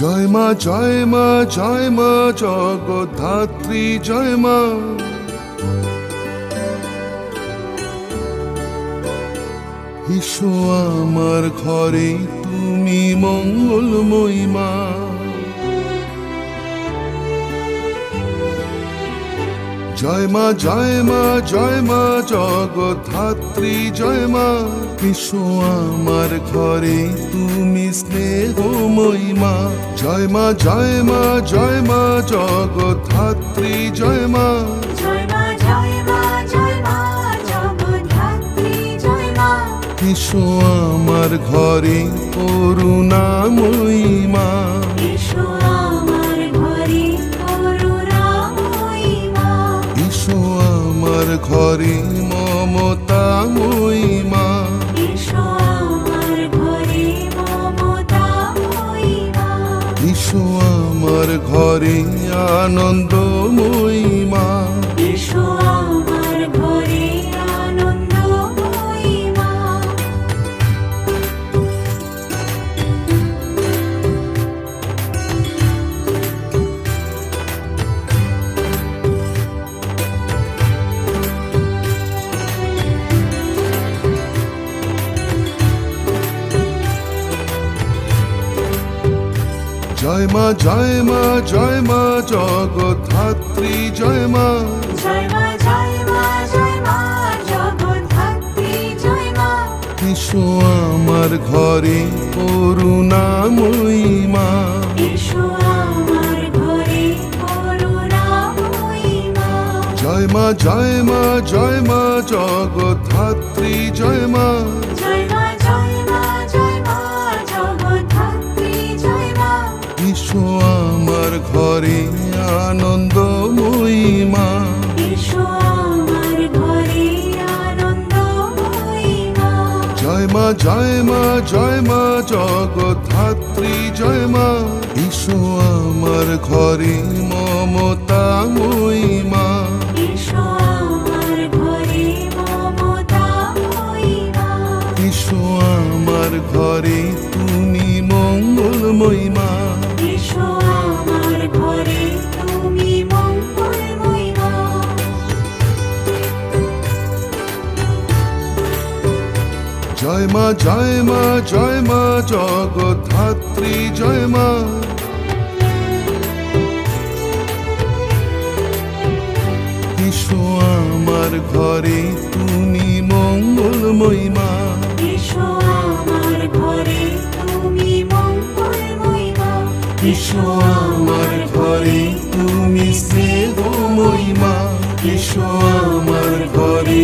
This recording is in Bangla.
জয় মা জয় মা জয় মা জগদ্ধাত্রী জয় মা। এসো আমার ঘরে তুমি মঙ্গলময়ী মা। জয় মা জয় মা জয় মা জগদ্ধাত্রী জয় মা। এসো আমার ঘরে তুমি স্নেহময়ী মা। জয় মা জয় মা জয় মা জগদ্ধাত্রী জয় মা। এসো আমার ঘরে করুণাময়ী মা। এসো আমার ঘরে মমতাময়ী মা। এসো আমার ঘরে আনন্দময়ী মা। জয় মা জয় মা জয় মা জগদ্ধাত্রী জয় মা। এসো আমার ঘরে করুণাময়ী মা। জয় মা জয় মা জয় মা জগদ্ধাত্রী জয় মা। এসো আমার ঘরে আনন্দময়ী মা। জয় মা জয় মা জয় মা জগদ্ধাত্রী জয় মা। এসো আমার ঘরে মমতাময়ী মা। এসো আমার ঘরে তুমি মঙ্গলময়ী মা। জয় মা জয় মা জয় মা জগদ্ধাত্রী জয় মা। এসো আমার ঘরে তুমি মঙ্গলময়ী মা। এসো আমার ঘরে তুমি স্নেহময়ী মা। এসো আমার ঘরে